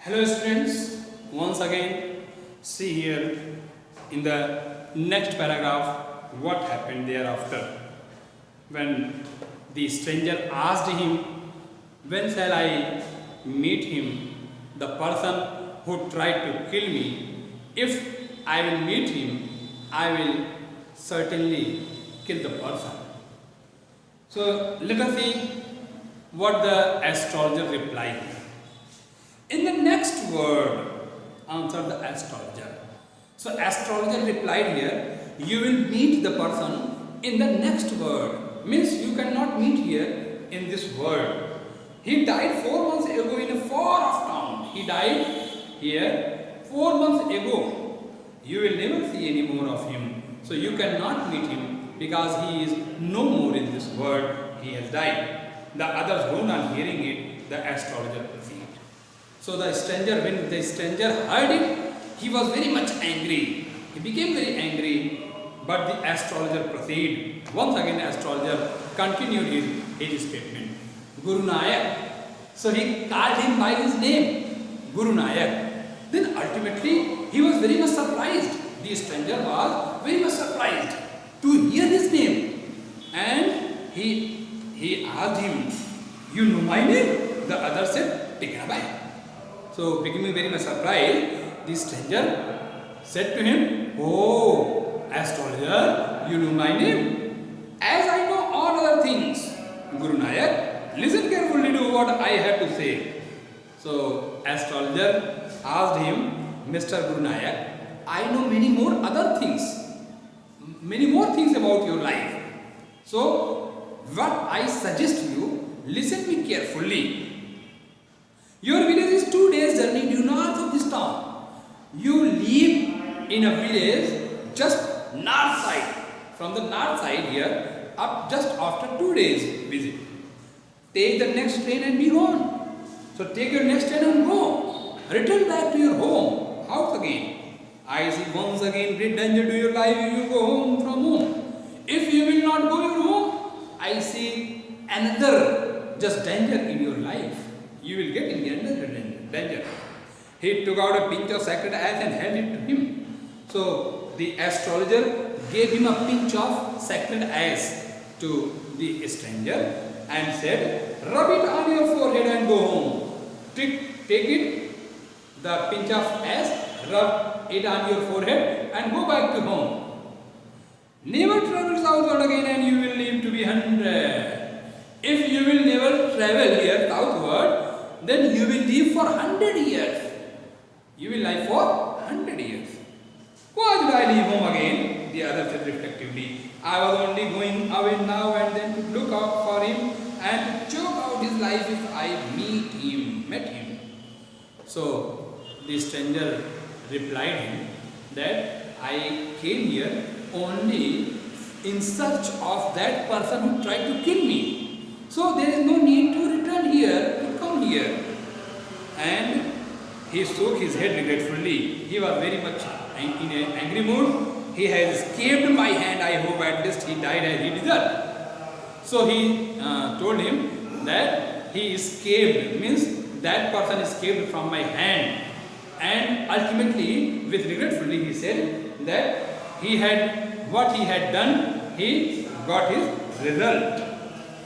Hello students, once again see here in the next paragraph what happened thereafter. When the stranger asked him, when shall I meet him, the person who tried to kill me? If I will meet him, I will certainly kill the person. So let us see what the astrologer replied. In the next word, answered the astrologer. So astrologer replied here, you will meet the person in the next word. Means you cannot meet here in this world. He died 4 months ago in a far off town. He died here 4 months ago. You will never see any more of him. So you cannot meet him because he is no more in this world. He has died. The others go on hearing it, the astrologer proceeded. So the stranger, when the stranger heard it, he was very much angry. He became very angry, but the astrologer proceeded. Once again, the astrologer continued his statement. Guru Nayak. So he called him by his name, Guru Nayak. Then ultimately, he was very much surprised. The stranger was very much surprised to hear his name. And he asked him, you know my name? The other said, taken aback. So, becoming very much surprised, the stranger said to him, oh, astrologer, you know my name? As I know all other things, Guru Nayak, listen carefully to what I have to say. So, astrologer asked him, Mr. Guru Nayak, I know many more other things, many more things about your life. So, what I suggest you, listen me carefully. Your village is 2 days journey due north of this town. You live in a village just north side. From the north side here, up just after 2 days visit. Take the next train and be gone. So take your next train and go. Return back to your home. House again. I see once again great danger to your life if you go home from home. If you will not go your home, I see another just danger in your life. You will get in another danger. He took out a pinch of sacred ash and held it to him. So the astrologer gave him a pinch of sacred ash to the stranger and said, rub it on your forehead and go home. Take it, the pinch of ash, rub it on your forehead and go back to home. Never travel southward again and you will live to be 100. If you will never travel here southward, then you will live for 100 years. You will live for 100 years. Why did I leave home again? The other said reflectively, I was only going away now and then to look out for him and choke out his life if I met him. So the stranger replied him that I came here only in search of that person who tried to kill me. So there is no need to return here, to come here. And he shook his head regretfully. He was very much in an angry mood. He has escaped my hand. I hope at least he died as he deserved. So he told him that he escaped, means that person escaped from my hand. And ultimately, with regretfully, he said that what he had done, he got his result.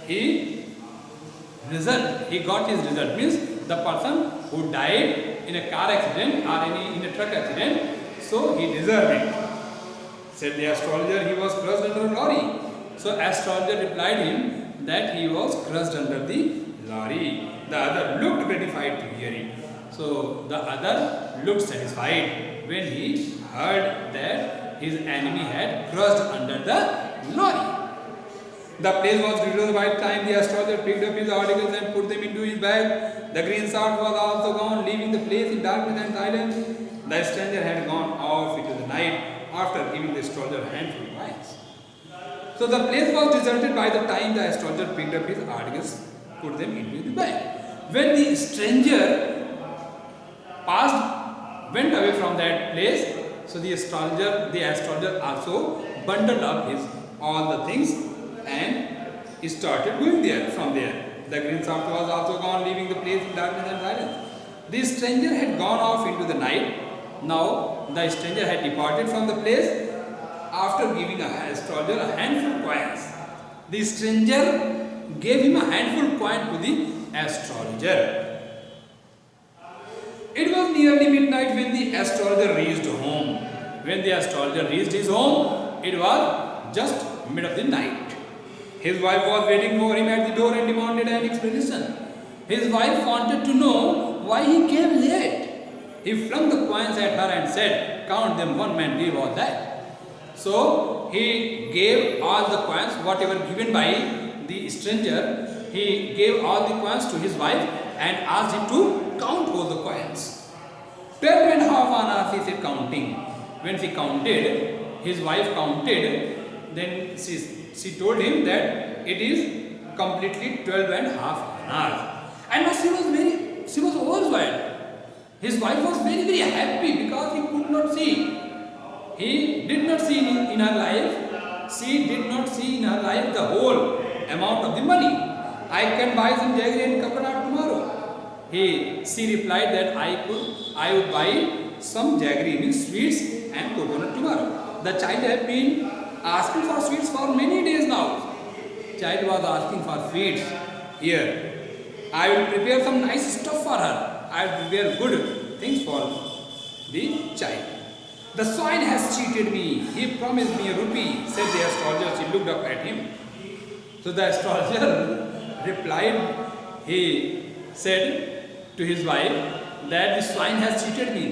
He got his result, means the person who died in a car accident or in a truck accident, so he deserved it. Said the astrologer, he was crushed under a lorry. So astrologer replied him that he was crushed under the lorry. The other looked gratified to hear it. So the other looked satisfied when he heard that his enemy had crushed under the lorry. The place was revealed by the time the astrologer picked up his articles and put them into his bag. The green salt was also gone, leaving the place in darkness and silence. The stranger had gone off into the night after giving the astrologer a handful of wines. So the place was deserted by the time the astrologer picked up his articles, put them into the bag. When the stranger went away from that place, so the astrologer also bundled up all the things and started going there from there. The green salt was also gone, leaving the place in darkness and silence. The stranger had gone off into the night. Now the stranger had departed from the place after giving a astrologer a handful of coins. The stranger gave him a handful of coin to the astrologer. It was nearly midnight when the astrologer reached home. When the astrologer reached his home, it was just mid of the night. His wife was waiting for him at the door and demanded an explanation. His wife wanted to know why he came late. He flung the coins at her and said, "Count them, one man gave all that." So he gave all the coins, whatever given by the stranger, he gave all the coins to his wife and asked him to count all the coins. 12 and a half annas, he said, counting. When she counted, his wife counted, then she told him that it is completely 12 and a half annas. And now she was overjoyed. His wife was very, very happy because he could not see. He did not see in her life, she did not see in her life the whole amount of the money. I can buy some jaggery and coconut tomorrow. She replied that I would buy some jaggery, means sweets and coconut tomorrow. The child had been asking for sweets for many days now. Child was asking for sweets. Here, I will prepare some nice stuff for her. I will prepare good things for the child. The swine has cheated me. He promised me a rupee, said the astrologer. She looked up at him. So the astrologer replied, he said to his wife that the swine has cheated me.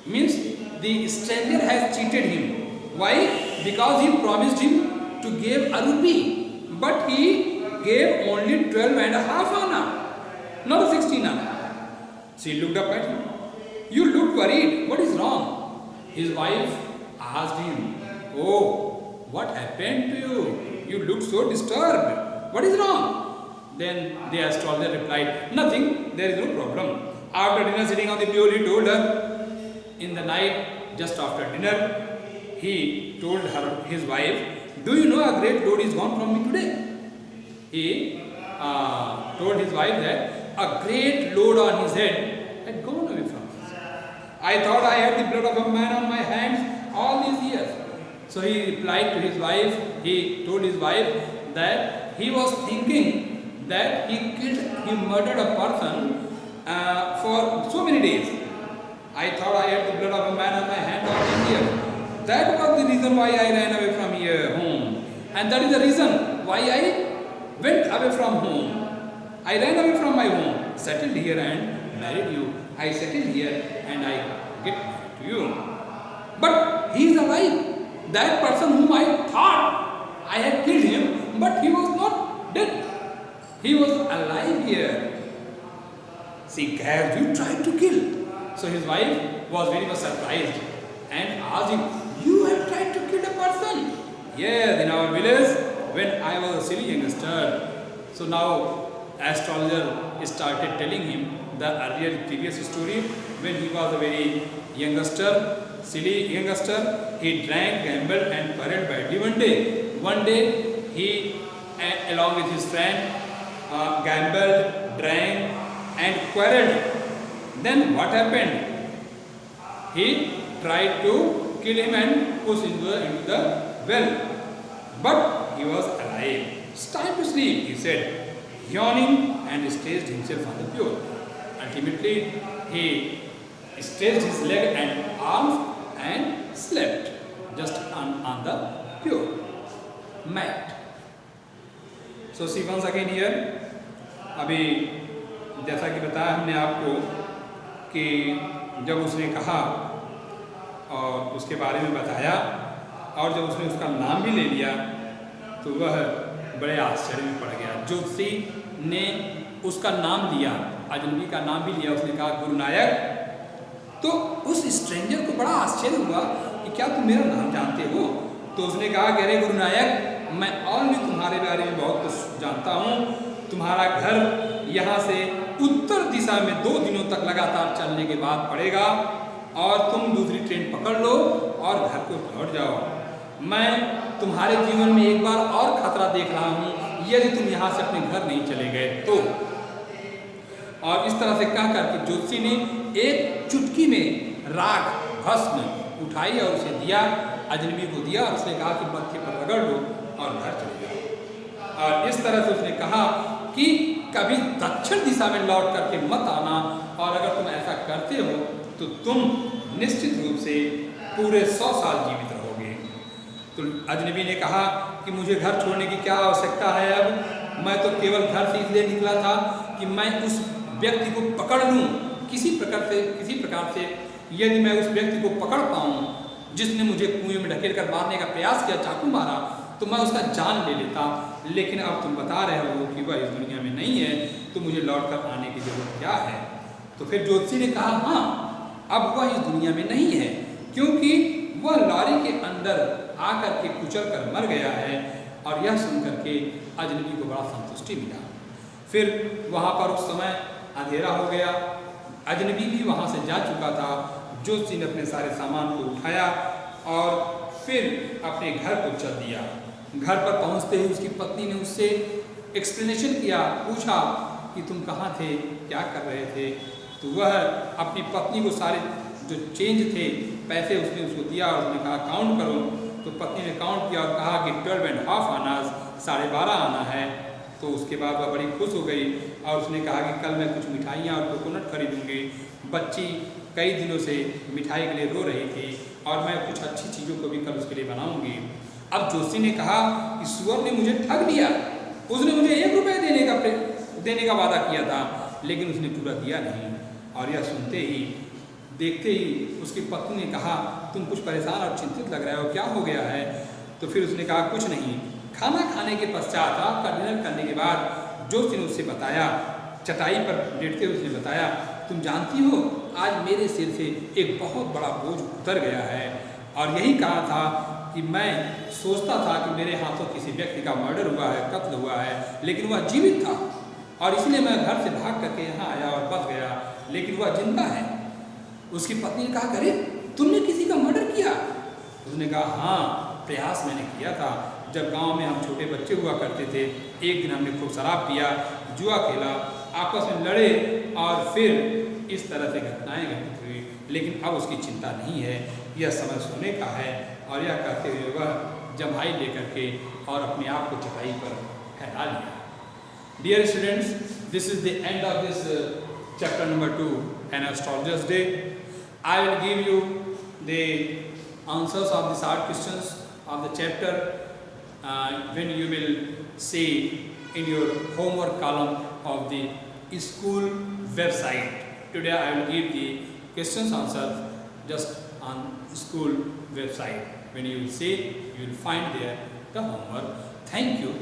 Means the stranger has cheated him. Why? Because he promised him to give a rupee. But he gave only 12 and a half anna, not 16 anna. She looked up at him. You look worried. What is wrong? His wife asked him, "Oh, what happened to you? You look so disturbed. What is wrong?" Then the astrologer replied, "Nothing, there is no problem." After dinner, sitting on the mule, he told her, in the night, just after dinner, he told his wife, "Do you know a great load is gone from me today?" He told his wife that a great load on his head had gone away from him. I thought I had the blood of a man on my hands all these years. So he replied to his wife, he told his wife that he was thinking that he murdered a person for so many days. I thought I had the blood of a man on my hand all these years. That was the reason why I ran away from here home. And that is the reason why I went away from home. I ran away from my home, settled here and married you. I settled here and I get married to you. But he is alive. That person whom I thought I had killed him, but he was not dead. He was alive here. See, Gav, you tried to kill. So his wife was very much surprised and asked him, "You have tried to kill a person?" "Yes, in our village when I was a silly youngster." So now astrologer started telling him the earlier previous story when he was a very youngster, silly youngster. He drank, gambled and quarreled badly one day. One day he along with his friend gambled, drank and quarreled. Then what happened? He tried to kill him and push into the well. But he was alive. "It's time to sleep," he said, yawning and stretched himself on the pure. Ultimately, he stretched his leg and arms and slept just on the pure mat. So see once again here, अभी जैसा कि बताया हमने आपको कि जब उसने कहा और उसके बारे में बताया और जब उसने उसका नाम भी ले लिया तो वह बड़े आश्चर्य में पड़ गया। ज्योतिषी ने उसका नाम लिया, अजनबी का नाम भी लिया, उसने कहा गुरु नायक। तो उस स्ट्रेंजर को बड़ा आश्चर्य हुआ कि क्या तुम मेरा नाम जानते हो? तो उसने कहा कि अरे गुरु नायक, मैं और भी तुम्हारे बारे में बहुत कुछ जानता हूँ। तुम्हारा घर यहाँ से उत्तर दिशा में 2 दिनों तक लगातार चलने के बाद पड़ेगा और तुम दूसरी ट्रेन पकड़ लो और घर को लौट जाओ। मैं तुम्हारे जीवन में एक बार और खतरा देख रहा हूँ, यदि तुम यहाँ से अपने घर नहीं चले गए तो। और इस तरह से कहकर कि ज्योतिषी ने एक चुटकी में राख भस्म उठाई और उसे दिया, अजनबी को दिया और उसने कहा कि मत्थे पर रगड़ लो और घर चले जाओ। और इस तरह से उसने कहा कि कभी दक्षिण दिशा में लौट करके मत आना, और अगर तुम ऐसा करते हो तो तुम निश्चित रूप से पूरे 100 साल जीवित रहोगे। तो अजनबी ने कहा कि मुझे घर छोड़ने की क्या आवश्यकता है, अब मैं तो केवल घर से इसलिए निकला था कि मैं उस व्यक्ति को पकड़ लूँ किसी प्रकार से यदि मैं उस व्यक्ति को पकड़ पाऊँ जिसने मुझे कुएं में ढकेल कर मारने का प्रयास किया, चाकू मारा, तो मैं उसका जान ले लेता। लेकिन अब तुम बता रहे हो कि वह इस दुनिया में नहीं है, तो मुझे लौट कर आने की जरूरत क्या है। तो फिर ज्योतिषी ने कहा हाँ, अब वह इस दुनिया में नहीं है, क्योंकि वह लॉरी के अंदर आकर के कुचल कर मर गया है। और यह सुनकर के अजनबी को बड़ा संतुष्टि मिला। फिर वहाँ पर उस समय अंधेरा हो गया, अजनबी भी वहाँ से जा चुका था। ज्योतिषी ने अपने सारे सामान को उठाया और फिर अपने घर को चल दिया। घर पर पहुँचते ही उसकी पत्नी ने उससे एक्सप्लेनेशन किया, पूछा कि तुम कहाँ थे, क्या कर रहे थे। तो वह अपनी पत्नी को सारे जो चेंज थे पैसे उसने उसको दिया और उसने कहा काउंट करो। तो पत्नी ने काउंट किया और कहा कि 12.5 आना, 12.5 आना है। तो उसके बाद वह बड़ी खुश हो गई और उसने कहा कि कल मैं कुछ मिठाइयाँ और कोकोनट खरीदूँगी। बच्ची कई दिनों से मिठाई के लिए रो रही थी और मैं कुछ अच्छी चीज़ों को भी कल उसके लिए बनाऊँगी। अब जोशी ने कहा कि सुअर ने मुझे ठग लिया, उसने मुझे 1 रुपये देने का वादा किया था, लेकिन उसने पूरा दिया नहीं। और यह सुनते ही देखते ही उसकी पत्नी ने कहा तुम कुछ परेशान और चिंतित लग रहे हो, क्या हो गया है। तो फिर उसने कहा कुछ नहीं। खाना खाने के पश्चात, आपका डिनर करने के बाद जोशी ने उससे बताया, चटाई पर लेटते हुए उसने बताया तुम जानती हो आज मेरे सिर से एक बहुत बड़ा बोझ उतर गया है। और यही कहा था कि मैं सोचता था कि मेरे हाथों किसी व्यक्ति का मर्डर हुआ है, कत्ल हुआ है, लेकिन वह जीवित था और इसलिए मैं घर से भाग करके यहाँ आया और बच गया, लेकिन वह जिंदा है। उसकी पत्नी ने कहा अरे तुमने किसी का मर्डर किया। उसने कहा हाँ, प्रयास मैंने किया था। जब गांव में हम छोटे बच्चे हुआ करते थे, एक दिन हमने खूब शराब पिया, जुआ खेला, आपस में लड़े और फिर इस तरह से घटनाएं घटित हुई, लेकिन अब उसकी चिंता नहीं है, यह समय सोने का है। और यह कहते हुए वह जम्हाई लेकर के और अपने आप को चटाई पर फैला लिया। Dear students, this is the end of this chapter number 2, an astrologer's day. I will give you the answers of the short questions of the chapter when you will see in your homework column of the school website. Today I will give the questions answers just on school website. When you will see, you will find there the homework. Thank you.